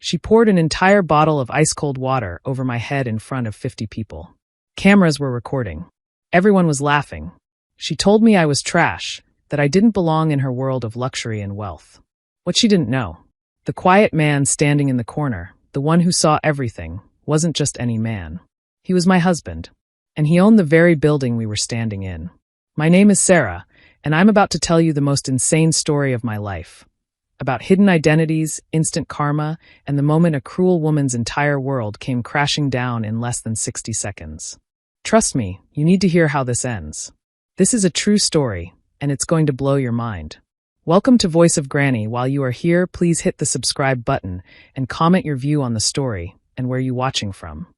She poured an entire bottle of ice-cold water over my head in front of 50 people. Cameras were recording. Everyone was laughing. She told me I was trash, that I didn't belong in her world of luxury and wealth. What she didn't know. The quiet man standing in the corner, the one who saw everything, wasn't just any man. He was my husband, and he owned the very building we were standing in. My name is Sarah, and I'm about to tell you the most insane story of my life. About hidden identities, instant karma, and the moment a cruel woman's entire world came crashing down in less than 60 seconds. Trust me, you need to hear how this ends. This is a true story, and it's going to blow your mind. Welcome to Voice of Granny. While you are here, please hit the subscribe button and comment your view on the story and where you're watching from.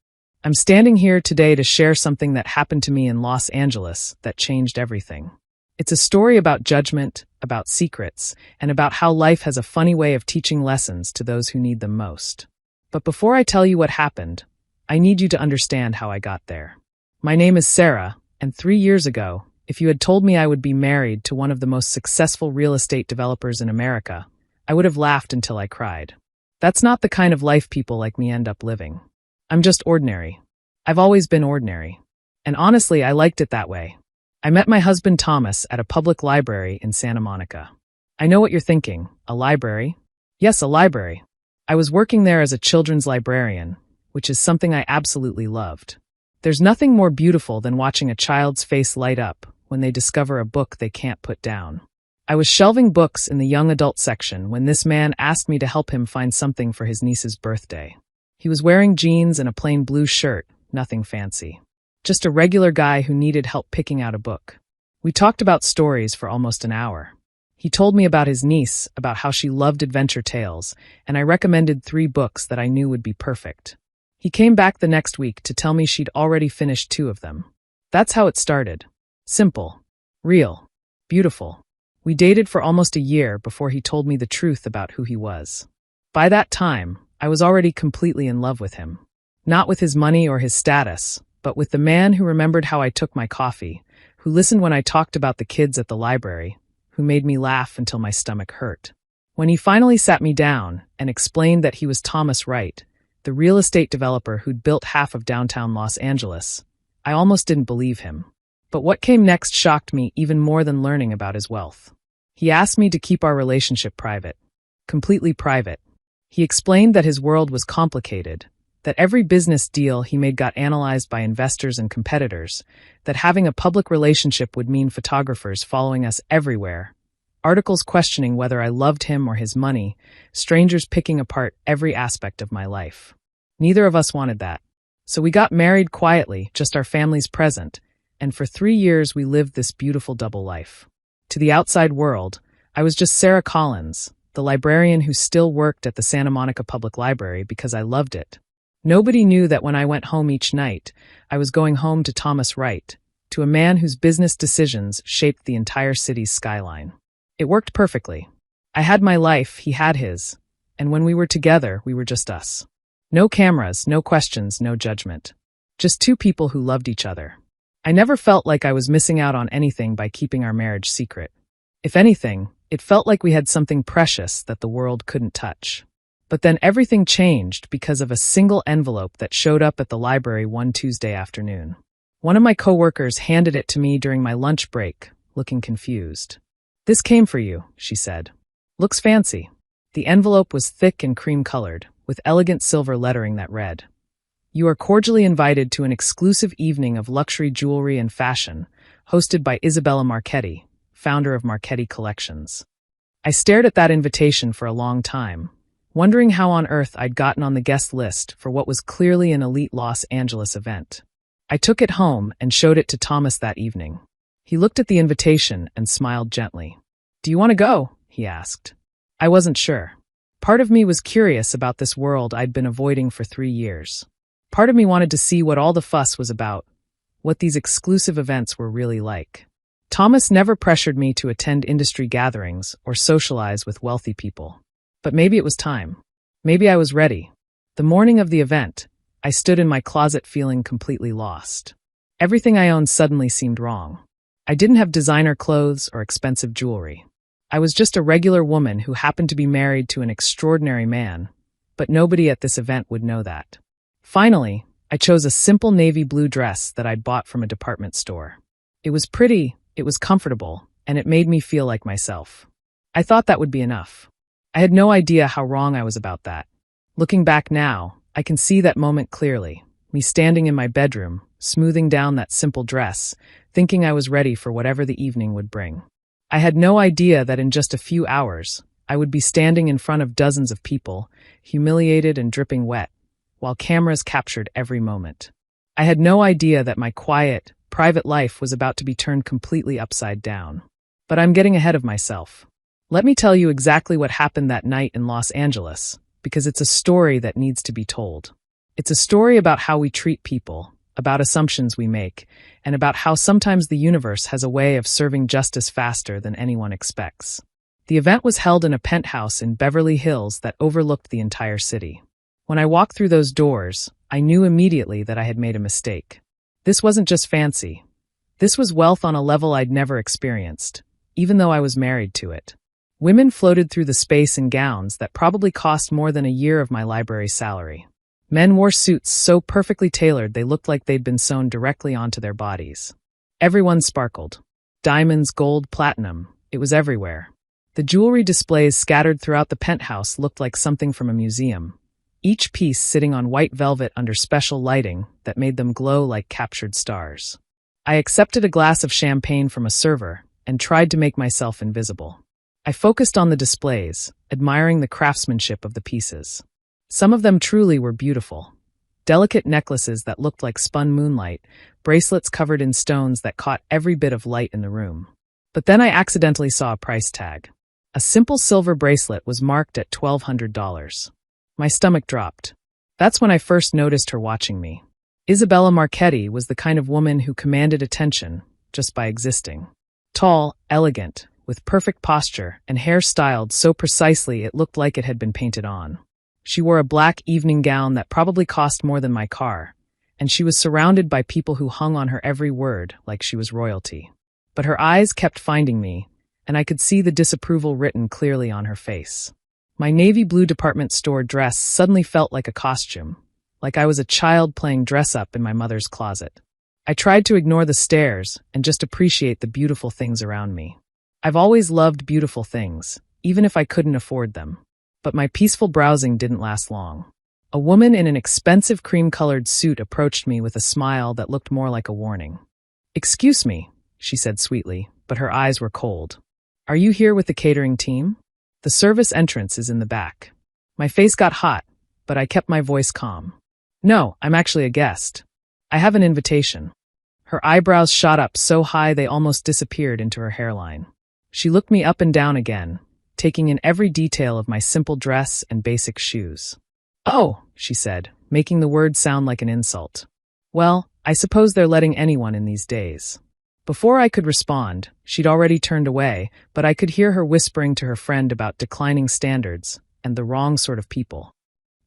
I'm standing here today to share something that happened to me in Los Angeles that changed everything. It's a story about judgment, about secrets, and about how life has a funny way of teaching lessons to those who need them most. But before I tell you what happened, I need you to understand how I got there. My name is Sarah, and 3 years ago, if you had told me I would be married to one of the most successful real estate developers in America, I would have laughed until I cried. That's not the kind of life people like me end up living. I'm just ordinary. I've always been ordinary. And honestly, I liked it that way. I met my husband Thomas at a public library in Santa Monica. I know what you're thinking. A library? Yes, a library. I was working there as a children's librarian, which is something I absolutely loved. There's nothing more beautiful than watching a child's face light up when they discover a book they can't put down. I was shelving books in the young adult section when this man asked me to help him find something for his niece's birthday. He was wearing jeans and a plain blue shirt, nothing fancy. Just a regular guy who needed help picking out a book. We talked about stories for almost an hour. He told me about his niece, about how she loved adventure tales, and I recommended 3 books that I knew would be perfect. He came back the next week to tell me she'd already finished 2 of them. That's how it started. Simple. Real. Beautiful. We dated for almost a year before he told me the truth about who he was. By that time, I was already completely in love with him. Not with his money or his status, but with the man who remembered how I took my coffee, who listened when I talked about the kids at the library, who made me laugh until my stomach hurt. When he finally sat me down and explained that he was Thomas Wright, the real estate developer who'd built half of downtown Los Angeles, I almost didn't believe him. But what came next shocked me even more than learning about his wealth. He asked me to keep our relationship private. Completely private. He explained that his world was complicated, that every business deal he made got analyzed by investors and competitors, that having a public relationship would mean photographers following us everywhere, articles questioning whether I loved him or his money, strangers picking apart every aspect of my life. Neither of us wanted that. So we got married quietly, just our families present, and for 3 years we lived this beautiful double life. To the outside world, I was just Sarah Collins, the librarian who still worked at the Santa Monica Public Library because I loved it. Nobody knew that when I went home each night, I was going home to Thomas Wright, to a man whose business decisions shaped the entire city's skyline. It worked perfectly. I had my life, he had his, and when we were together, we were just us. No cameras, no questions, no judgment. Just 2 people who loved each other. I never felt like I was missing out on anything by keeping our marriage secret. If anything, it felt like we had something precious that the world couldn't touch. But then everything changed because of a single envelope that showed up at the library one Tuesday afternoon. One of my coworkers handed it to me during my lunch break, looking confused. "This came for you," she said. "Looks fancy." The envelope was thick and cream-colored, with elegant silver lettering that read, "You are cordially invited to an exclusive evening of luxury jewelry and fashion, hosted by Isabella Marchetti, founder of Marchetti Collections." I stared at that invitation for a long time, wondering how on earth I'd gotten on the guest list for what was clearly an elite Los Angeles event. I took it home and showed it to Thomas that evening. He looked at the invitation and smiled gently. "Do you want to go?" he asked. I wasn't sure. Part of me was curious about this world I'd been avoiding for 3 years. Part of me wanted to see what all the fuss was about, what these exclusive events were really like. Thomas never pressured me to attend industry gatherings or socialize with wealthy people. But maybe it was time. Maybe I was ready. The morning of the event, I stood in my closet feeling completely lost. Everything I owned suddenly seemed wrong. I didn't have designer clothes or expensive jewelry. I was just a regular woman who happened to be married to an extraordinary man, but nobody at this event would know that. Finally, I chose a simple navy blue dress that I'd bought from a department store. It was pretty, it was comfortable, and it made me feel like myself. I thought that would be enough. I had no idea how wrong I was about that. Looking back now, I can see that moment clearly, me standing in my bedroom, smoothing down that simple dress, thinking I was ready for whatever the evening would bring. I had no idea that in just a few hours, I would be standing in front of dozens of people, humiliated and dripping wet, while cameras captured every moment. I had no idea that my quiet, private life was about to be turned completely upside down. But I'm getting ahead of myself. Let me tell you exactly what happened that night in Los Angeles, because it's a story that needs to be told. It's a story about how we treat people, about assumptions we make, and about how sometimes the universe has a way of serving justice faster than anyone expects. The event was held in a penthouse in Beverly Hills that overlooked the entire city. When I walked through those doors, I knew immediately that I had made a mistake. This wasn't just fancy. This was wealth on a level I'd never experienced, even though I was married to it. Women floated through the space in gowns that probably cost more than a year of my library salary. Men wore suits so perfectly tailored they looked like they'd been sewn directly onto their bodies. Everyone sparkled. Diamonds, gold, platinum, it was everywhere. The jewelry displays scattered throughout the penthouse looked like something from a museum, each piece sitting on white velvet under special lighting that made them glow like captured stars. I accepted a glass of champagne from a server and tried to make myself invisible. I focused on the displays, admiring the craftsmanship of the pieces. Some of them truly were beautiful. Delicate necklaces that looked like spun moonlight, bracelets covered in stones that caught every bit of light in the room. But then I accidentally saw a price tag. A simple silver bracelet was marked at $1,200. My stomach dropped. That's when I first noticed her watching me. Isabella Marchetti was the kind of woman who commanded attention just by existing. Tall, elegant, with perfect posture and hair styled so precisely it looked like it had been painted on. She wore a black evening gown that probably cost more than my car, and she was surrounded by people who hung on her every word like she was royalty. But her eyes kept finding me, and I could see the disapproval written clearly on her face. My navy blue department store dress suddenly felt like a costume, like I was a child playing dress-up in my mother's closet. I tried to ignore the stares and just appreciate the beautiful things around me. I've always loved beautiful things, even if I couldn't afford them. But my peaceful browsing didn't last long. A woman in an expensive cream-colored suit approached me with a smile that looked more like a warning. "Excuse me," she said sweetly, but her eyes were cold. "Are you here with the catering team? The service entrance is in the back." My face got hot, but I kept my voice calm. "No, I'm actually a guest. I have an invitation." Her eyebrows shot up so high they almost disappeared into her hairline. She looked me up and down again, taking in every detail of my simple dress and basic shoes. "Oh," she said, making the word sound like an insult. "Well, I suppose they're letting anyone in these days." Before I could respond, she'd already turned away, but I could hear her whispering to her friend about declining standards and the wrong sort of people.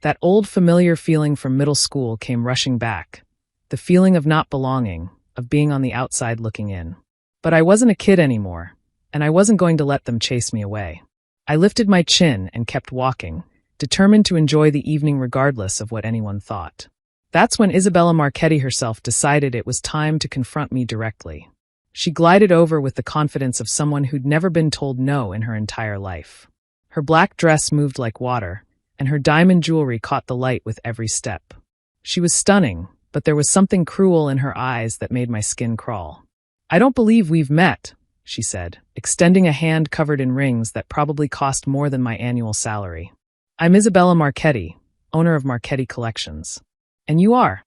That old familiar feeling from middle school came rushing back, the feeling of not belonging, of being on the outside looking in. But I wasn't a kid anymore, and I wasn't going to let them chase me away. I lifted my chin and kept walking, determined to enjoy the evening regardless of what anyone thought. That's when Isabella Marchetti herself decided it was time to confront me directly. She glided over with the confidence of someone who'd never been told no in her entire life. Her black dress moved like water, and her diamond jewelry caught the light with every step. She was stunning, but there was something cruel in her eyes that made my skin crawl. "I don't believe we've met," she said, extending a hand covered in rings that probably cost more than my annual salary. "I'm Isabella Marchetti, owner of Marchetti Collections." "And you are?"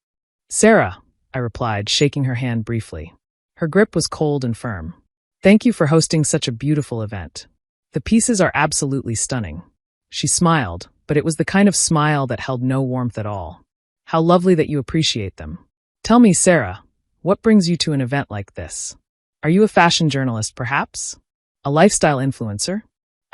"Sarah," I replied, shaking her hand briefly. Her grip was cold and firm. "Thank you for hosting such a beautiful event. The pieces are absolutely stunning." She smiled, but it was the kind of smile that held no warmth at all. "How lovely that you appreciate them. Tell me, Sarah, what brings you to an event like this? Are you a fashion journalist, perhaps? A lifestyle influencer?"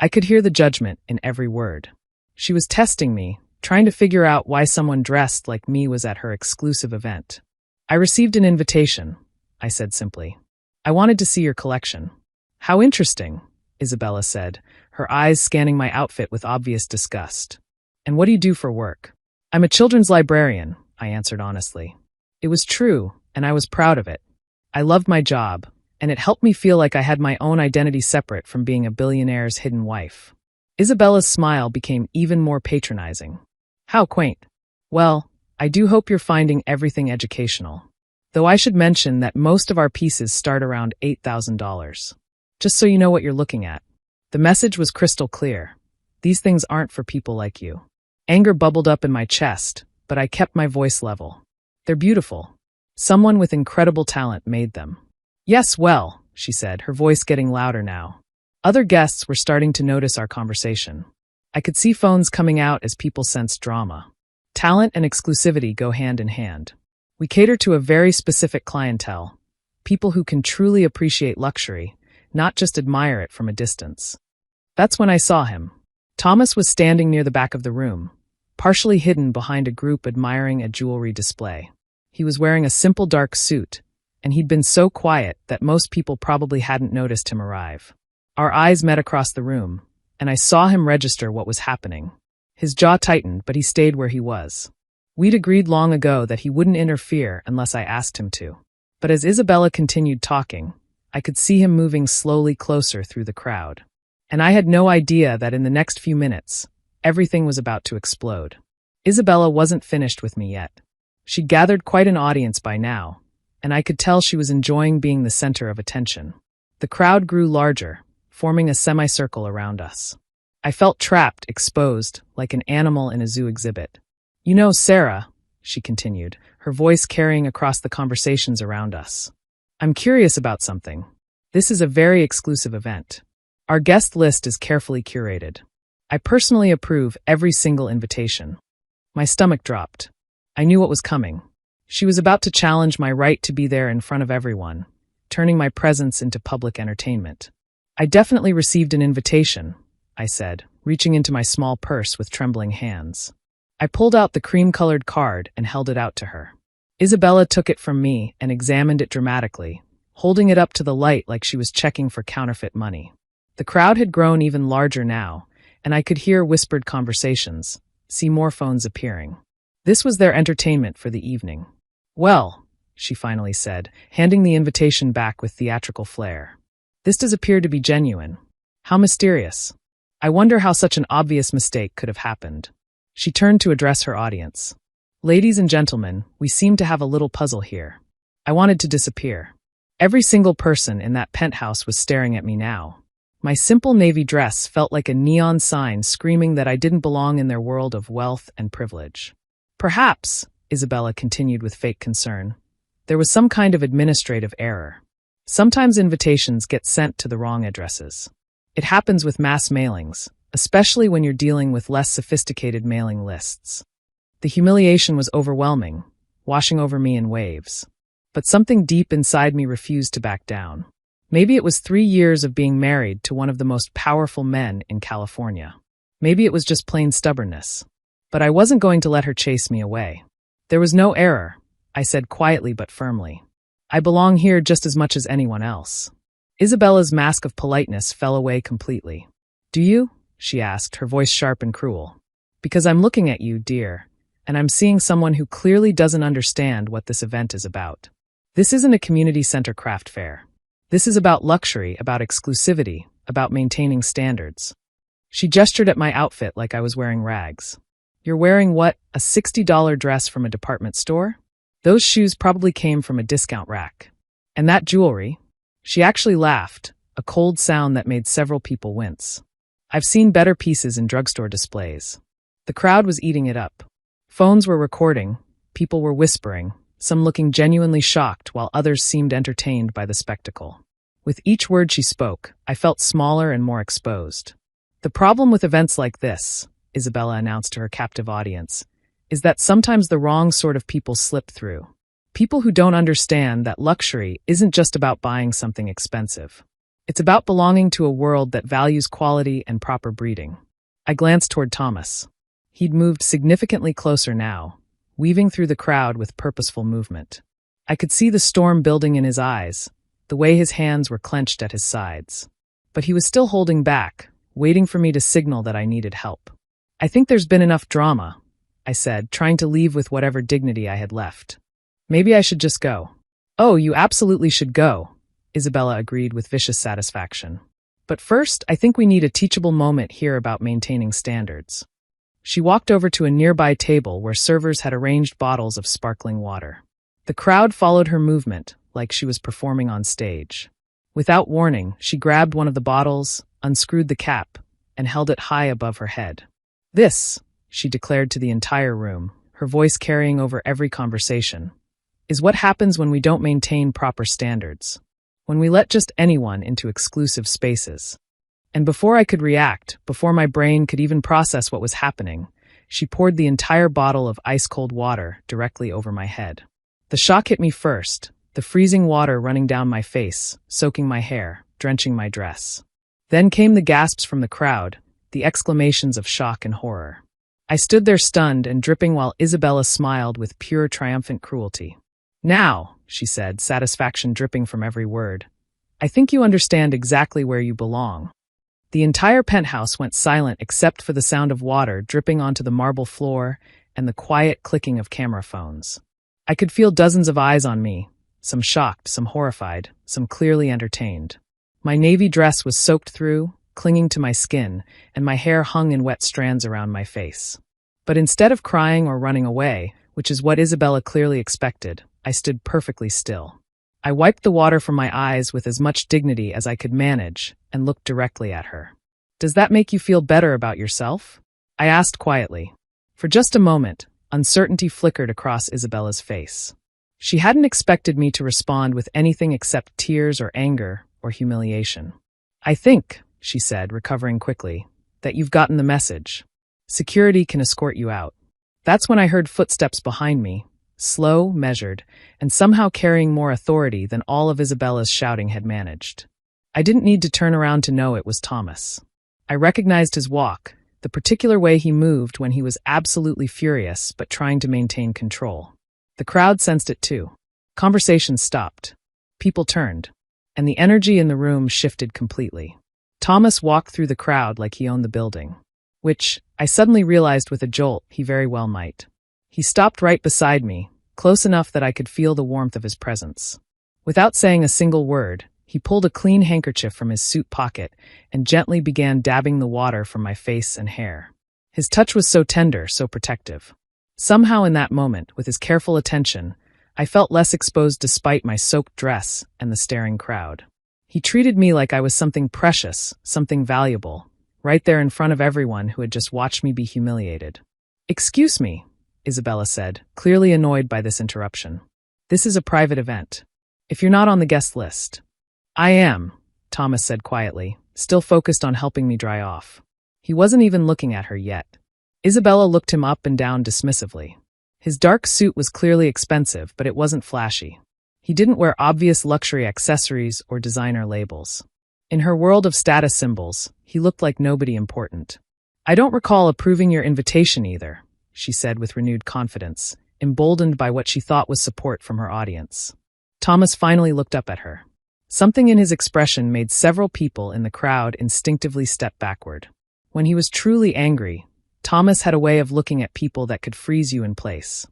I could hear the judgment in every word. She was testing me, trying to figure out why someone dressed like me was at her exclusive event. "I received an invitation," I said simply. "I wanted to see your collection." "How interesting," Isabella said, her eyes scanning my outfit with obvious disgust. And what do you do for work? I'm a children's librarian, I answered honestly. It was true, and I was proud of it. I loved my job, and it helped me feel like I had my own identity separate from being a billionaire's hidden wife. Isabella's smile became even more patronizing. How quaint. Well, I do hope you're finding everything educational. Though I should mention that most of our pieces start around $8,000. Just so you know what you're looking at. The message was crystal clear. These things aren't for people like you. Anger bubbled up in my chest, but I kept my voice level. They're beautiful. Someone with incredible talent made them. Yes, well, she said, her voice getting louder now. Other guests were starting to notice our conversation. I could see phones coming out as people sensed drama. Talent and exclusivity go hand in hand. We cater to a very specific clientele, people who can truly appreciate luxury, not just admire it from a distance. That's when I saw him. Thomas was standing near the back of the room, partially hidden behind a group admiring a jewelry display. He was wearing a simple dark suit, and he'd been so quiet that most people probably hadn't noticed him arrive. Our eyes met across the room, and I saw him register what was happening. His jaw tightened, but he stayed where he was. We'd agreed long ago that he wouldn't interfere unless I asked him to. But as Isabella continued talking, I could see him moving slowly closer through the crowd. And I had no idea that in the next few minutes, everything was about to explode. Isabella wasn't finished with me yet. She'd gathered quite an audience by now, and I could tell she was enjoying being the center of attention. The crowd grew larger, forming a semicircle around us. I felt trapped, exposed, like an animal in a zoo exhibit. You know, Sarah, she continued, her voice carrying across the conversations around us. I'm curious about something. This is a very exclusive event. Our guest list is carefully curated. I personally approve every single invitation. My stomach dropped. I knew what was coming. She was about to challenge my right to be there in front of everyone, turning my presence into public entertainment. I definitely received an invitation, I said, reaching into my small purse with trembling hands. I pulled out the cream-colored card and held it out to her. Isabella took it from me and examined it dramatically, holding it up to the light like she was checking for counterfeit money. The crowd had grown even larger now, and I could hear whispered conversations, see more phones appearing. This was their entertainment for the evening. Well, she finally said, handing the invitation back with theatrical flair. This does appear to be genuine. How mysterious. I wonder how such an obvious mistake could have happened. She turned to address her audience. Ladies and gentlemen, we seem to have a little puzzle here. I wanted to disappear. Every single person in that penthouse was staring at me now. My simple navy dress felt like a neon sign screaming that I didn't belong in their world of wealth and privilege. Perhaps, Isabella continued with fake concern, there was some kind of administrative error. Sometimes invitations get sent to the wrong addresses. It happens with mass mailings, especially when you're dealing with less sophisticated mailing lists. The humiliation was overwhelming, washing over me in waves. But something deep inside me refused to back down. Maybe it was 3 years of being married to one of the most powerful men in California. Maybe it was just plain stubbornness. But I wasn't going to let her chase me away. There was no error, I said quietly but firmly. I belong here just as much as anyone else. Isabella's mask of politeness fell away completely. Do you? She asked, her voice sharp and cruel. Because I'm looking at you, dear, and I'm seeing someone who clearly doesn't understand what this event is about. This isn't a community center craft fair. This is about luxury, about exclusivity, about maintaining standards. She gestured at my outfit like I was wearing rags. You're wearing what, a $60 dress from a department store? Those shoes probably came from a discount rack. And that jewelry? She actually laughed, a cold sound that made several people wince. I've seen better pieces in drugstore displays. The crowd was eating it up. Phones were recording, people were whispering, some looking genuinely shocked while others seemed entertained by the spectacle. With each word she spoke, I felt smaller and more exposed. The problem with events like this, Isabella announced to her captive audience, is that sometimes the wrong sort of people slip through. People who don't understand that luxury isn't just about buying something expensive. It's about belonging to a world that values quality and proper breeding. I glanced toward Thomas. He'd moved significantly closer now, weaving through the crowd with purposeful movement. I could see the storm building in his eyes, the way his hands were clenched at his sides. But he was still holding back, waiting for me to signal that I needed help. I think there's been enough drama, I said, trying to leave with whatever dignity I had left. Maybe I should just go. Oh, you absolutely should go, Isabella agreed with vicious satisfaction. But first, I think we need a teachable moment here about maintaining standards. She walked over to a nearby table where servers had arranged bottles of sparkling water. The crowd followed her movement, like she was performing on stage. Without warning, she grabbed one of the bottles, unscrewed the cap, and held it high above her head. This, she declared to the entire room, her voice carrying over every conversation, is what happens when we don't maintain proper standards. When we let just anyone into exclusive spaces. And before I could react, before my brain could even process what was happening, she poured the entire bottle of ice-cold water directly over my head. The shock hit me first, the freezing water running down my face, soaking my hair, drenching my dress. Then came the gasps from the crowd, the exclamations of shock and horror. I stood there stunned and dripping while Isabella smiled with pure triumphant cruelty. Now, she said, satisfaction dripping from every word, I think you understand exactly where you belong. The entire penthouse went silent except for the sound of water dripping onto the marble floor and the quiet clicking of camera phones. I could feel dozens of eyes on me, some shocked, some horrified, some clearly entertained. My navy dress was soaked through, clinging to my skin, and my hair hung in wet strands around my face. But instead of crying or running away, which is what Isabella clearly expected, I stood perfectly still. I wiped the water from my eyes with as much dignity as I could manage and looked directly at her. Does that make you feel better about yourself? I asked quietly. For just a moment, uncertainty flickered across Isabella's face. She hadn't expected me to respond with anything except tears or anger or humiliation. I think, she said, recovering quickly, that you've gotten the message. Security can escort you out. That's when I heard footsteps behind me, slow, measured, and somehow carrying more authority than all of Isabella's shouting had managed. I didn't need to turn around to know it was Thomas. I recognized his walk, the particular way he moved when he was absolutely furious but trying to maintain control. The crowd sensed it too. Conversations stopped. People turned. And the energy in the room shifted completely. Thomas walked through the crowd like he owned the building. Which, I suddenly realized with a jolt, he very well might. He stopped right beside me, close enough that I could feel the warmth of his presence. Without saying a single word, he pulled a clean handkerchief from his suit pocket and gently began dabbing the water from my face and hair. His touch was so tender, so protective. Somehow in that moment, with his careful attention, I felt less exposed despite my soaked dress and the staring crowd. He treated me like I was something precious, something valuable, right there in front of everyone who had just watched me be humiliated. Excuse me, Isabella said, clearly annoyed by this interruption. This is a private event. If you're not on the guest list. I am, Thomas said quietly, still focused on helping me dry off. He wasn't even looking at her yet. Isabella looked him up and down dismissively. His dark suit was clearly expensive, but it wasn't flashy. He didn't wear obvious luxury accessories or designer labels. In her world of status symbols, he looked like nobody important. I don't recall approving your invitation either, she said with renewed confidence, emboldened by what she thought was support from her audience. Thomas finally looked up at her. Something in his expression made several people in the crowd instinctively step backward. When he was truly angry, Thomas had a way of looking at people that could freeze you in place.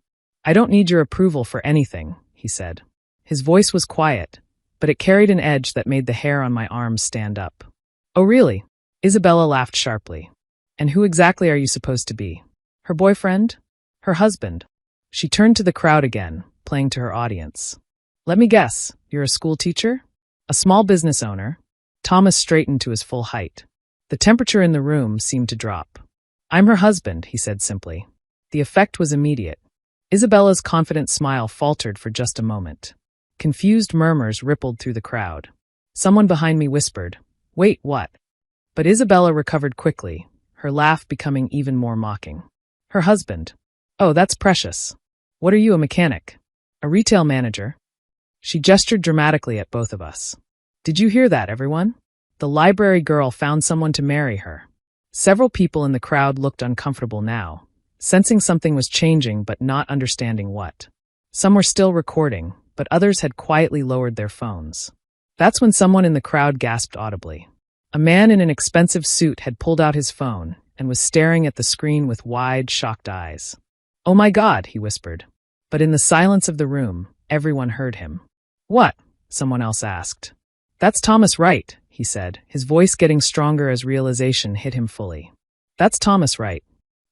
I don't need your approval for anything, he said. His voice was quiet, but it carried an edge that made the hair on my arms stand up. Oh really? Isabella laughed sharply. And who exactly are you supposed to be? Her boyfriend? Her husband? She turned to the crowd again, playing to her audience. Let me guess, you're a school teacher? A small business owner? Thomas straightened to his full height. The temperature in the room seemed to drop. I'm her husband, he said simply. The effect was immediate. Isabella's confident smile faltered for just a moment. Confused murmurs rippled through the crowd. Someone behind me whispered, "Wait, what?" But Isabella recovered quickly, her laugh becoming even more mocking. Her husband. Oh, that's precious. What are you, a mechanic? A retail manager? She gestured dramatically at both of us. Did you hear that, everyone? The library girl found someone to marry her. Several people in the crowd looked uncomfortable now, sensing something was changing but not understanding what. Some were still recording, but others had quietly lowered their phones. That's when someone in the crowd gasped audibly. A man in an expensive suit had pulled out his phone and was staring at the screen with wide, shocked eyes. "Oh my God," he whispered. But in the silence of the room, everyone heard him. "What?" someone else asked. "That's Thomas Wright," he said, his voice getting stronger as realization hit him fully. "That's Thomas Wright."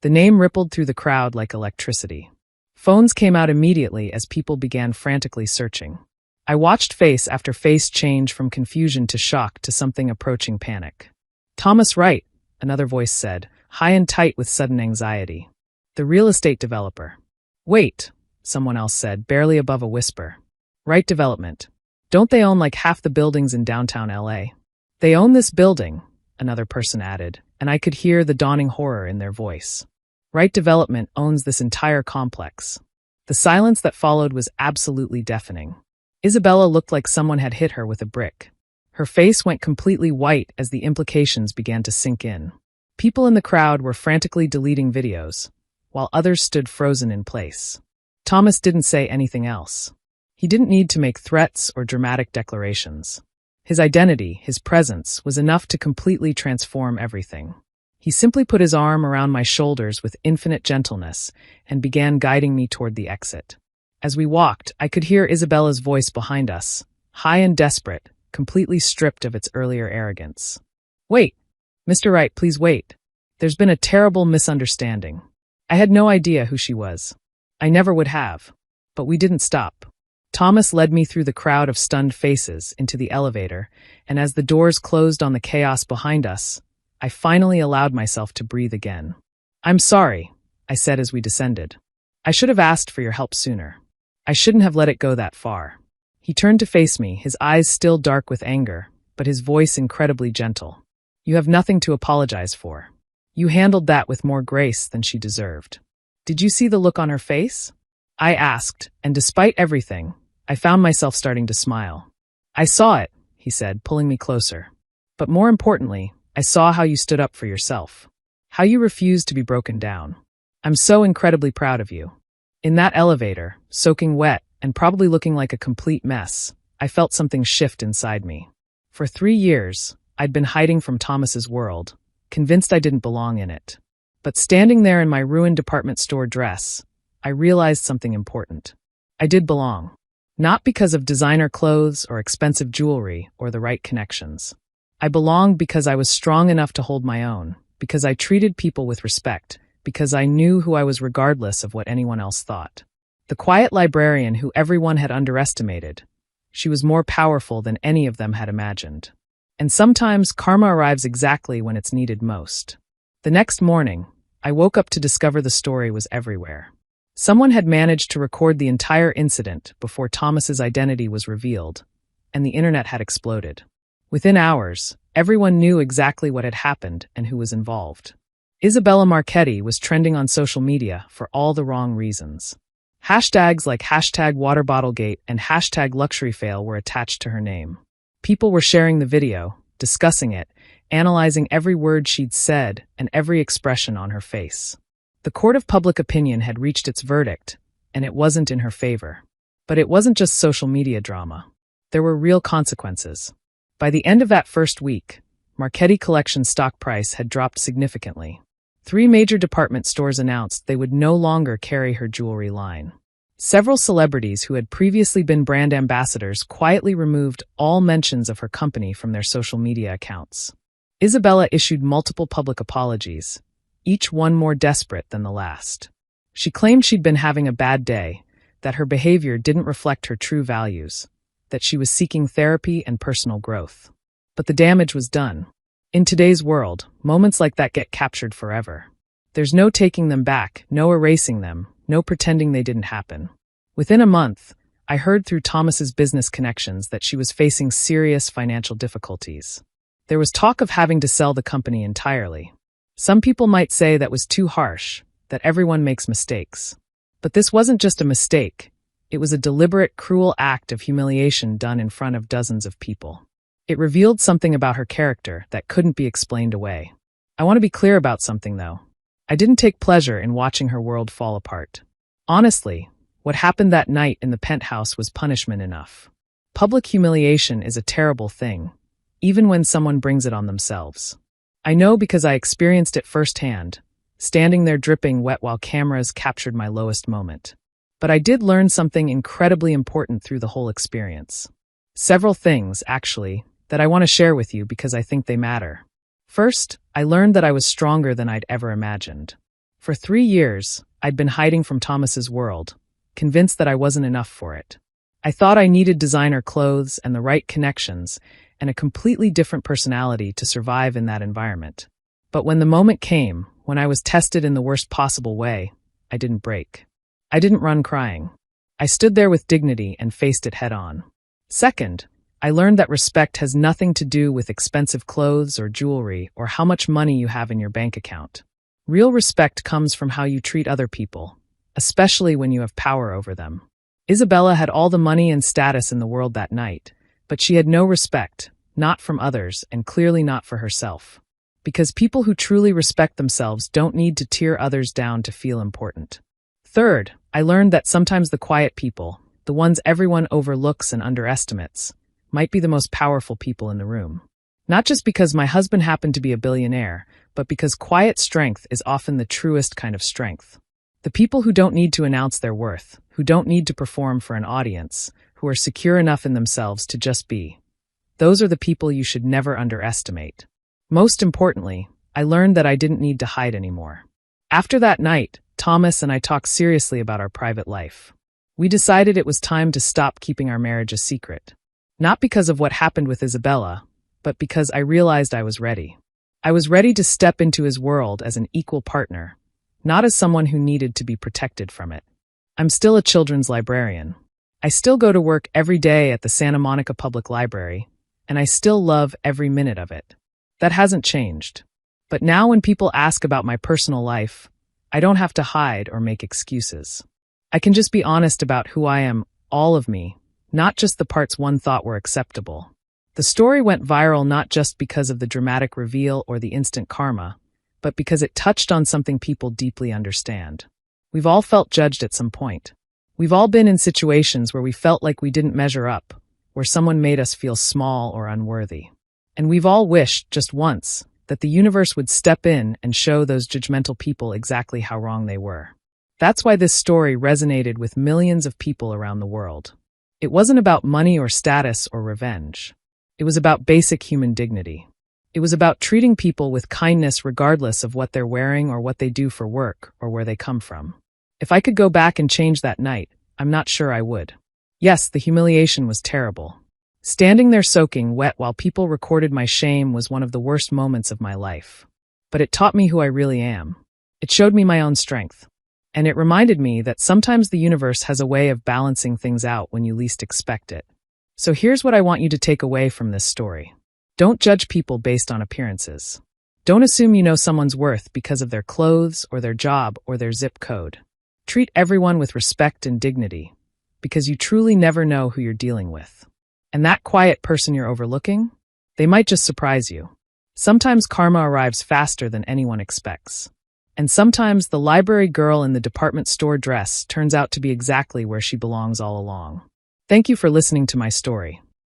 The name rippled through the crowd like electricity. Phones came out immediately as people began frantically searching. I watched face after face change from confusion to shock to something approaching panic. "Thomas Wright," another voice said, high and tight with sudden anxiety. "The real estate developer." "Wait," someone else said, barely above a whisper. "Wright Development. Don't they own like half the buildings in downtown LA?" "They own this building," another person added, and I could hear the dawning horror in their voice. "Wright Development owns this entire complex." The silence that followed was absolutely deafening. Isabella looked like someone had hit her with a brick. Her face went completely white as the implications began to sink in. People in the crowd were frantically deleting videos, while others stood frozen in place. Thomas didn't say anything else. He didn't need to make threats or dramatic declarations. His identity, his presence, was enough to completely transform everything. He simply put his arm around my shoulders with infinite gentleness and began guiding me toward the exit. As we walked, I could hear Isabella's voice behind us, high and desperate, completely stripped of its earlier arrogance. "Wait, Mr. Wright, please wait. There's been a terrible misunderstanding." I had no idea who she was. I never would have. But we didn't stop. Thomas led me through the crowd of stunned faces into the elevator, and as the doors closed on the chaos behind us, I finally allowed myself to breathe again. "I'm sorry," I said as we descended. "I should have asked for your help sooner. I shouldn't have let it go that far." He turned to face me, his eyes still dark with anger, but his voice incredibly gentle. "You have nothing to apologize for. You handled that with more grace than she deserved." "Did you see the look on her face?" I asked, and despite everything, I found myself starting to smile. "I saw it," he said, pulling me closer. "But more importantly, I saw how you stood up for yourself. How you refused to be broken down. I'm so incredibly proud of you." In that elevator, soaking wet and probably looking like a complete mess, I felt something shift inside me. For 3 years, I'd been hiding from Thomas's world, convinced I didn't belong in it. But standing there in my ruined department store dress, I realized something important. I did belong. Not because of designer clothes or expensive jewelry or the right connections. I belonged because I was strong enough to hold my own, because I treated people with respect, because I knew who I was regardless of what anyone else thought. The quiet librarian who everyone had underestimated. She was more powerful than any of them had imagined. And sometimes karma arrives exactly when it's needed most. The next morning, I woke up to discover the story was everywhere. Someone had managed to record the entire incident before Thomas's identity was revealed, and the internet had exploded. Within hours, everyone knew exactly what had happened and who was involved. Isabella Marchetti was trending on social media for all the wrong reasons. Hashtags like #WaterBottleGate and #LuxuryFail were attached to her name. People were sharing the video, discussing it, analyzing every word she'd said and every expression on her face. The court of public opinion had reached its verdict, and it wasn't in her favor. But it wasn't just social media drama. There were real consequences. By the end of that first week, Marchetti Collection's stock price had dropped significantly. 3 major department stores announced they would no longer carry her jewelry line. Several celebrities who had previously been brand ambassadors quietly removed all mentions of her company from their social media accounts. Isabella issued multiple public apologies, each one more desperate than the last. She claimed she'd been having a bad day, that her behavior didn't reflect her true values, that she was seeking therapy and personal growth. But the damage was done. In today's world, moments like that get captured forever. There's no taking them back, no erasing them, no pretending they didn't happen. Within a month, I heard through Thomas's business connections that she was facing serious financial difficulties. There was talk of having to sell the company entirely. Some people might say that was too harsh, that everyone makes mistakes. But this wasn't just a mistake. It was a deliberate, cruel act of humiliation done in front of dozens of people. It revealed something about her character that couldn't be explained away. I want to be clear about something, though. I didn't take pleasure in watching her world fall apart. Honestly, what happened that night in the penthouse was punishment enough. Public humiliation is a terrible thing, even when someone brings it on themselves. I know because I experienced it firsthand, standing there dripping wet while cameras captured my lowest moment. But I did learn something incredibly important through the whole experience. Several things, actually, that I want to share with you because I think they matter. First, I learned that I was stronger than I'd ever imagined. For 3 years, I'd been hiding from Thomas's world, convinced that I wasn't enough for it. I thought I needed designer clothes and the right connections and a completely different personality to survive in that environment. But when the moment came, when I was tested in the worst possible way, I didn't break. I didn't run crying. I stood there with dignity and faced it head-on. Second, I learned that respect has nothing to do with expensive clothes or jewelry or how much money you have in your bank account. Real respect comes from how you treat other people, especially when you have power over them. Isabella had all the money and status in the world that night, but she had no respect, not from others and clearly not for herself. Because people who truly respect themselves don't need to tear others down to feel important. Third, I learned that sometimes the quiet people, the ones everyone overlooks and underestimates, might be the most powerful people in the room. Not just because my husband happened to be a billionaire, but because quiet strength is often the truest kind of strength. The people who don't need to announce their worth, who don't need to perform for an audience, who are secure enough in themselves to just be. Those are the people you should never underestimate. Most importantly, I learned that I didn't need to hide anymore. After that night, Thomas and I talked seriously about our private life. We decided it was time to stop keeping our marriage a secret. Not because of what happened with Isabella, but because I realized I was ready. I was ready to step into his world as an equal partner, not as someone who needed to be protected from it. I'm still a children's librarian. I still go to work every day at the Santa Monica Public Library, and I still love every minute of it. That hasn't changed. But now when people ask about my personal life, I don't have to hide or make excuses. I can just be honest about who I am, all of me, not just the parts one thought were acceptable. The story went viral not just because of the dramatic reveal or the instant karma, but because it touched on something people deeply understand. We've all felt judged at some point. We've all been in situations where we felt like we didn't measure up, where someone made us feel small or unworthy. And we've all wished, just once, that the universe would step in and show those judgmental people exactly how wrong they were. That's why this story resonated with millions of people around the world. It wasn't about money or status or revenge. It was about basic human dignity. It was about treating people with kindness regardless of what they're wearing or what they do for work or where they come from. If I could go back and change that night, I'm not sure I would. Yes, the humiliation was terrible. Standing there soaking wet while people recorded my shame was one of the worst moments of my life. But it taught me who I really am. It showed me my own strength. And it reminded me that sometimes the universe has a way of balancing things out when you least expect it. So here's what I want you to take away from this story. Don't judge people based on appearances. Don't assume you know someone's worth because of their clothes or their job or their zip code. Treat everyone with respect and dignity, because you truly never know who you're dealing with. And that quiet person you're overlooking, they might just surprise you. Sometimes karma arrives faster than anyone expects. And sometimes the library girl in the department store dress turns out to be exactly where she belongs all along. Thank you for listening to my story.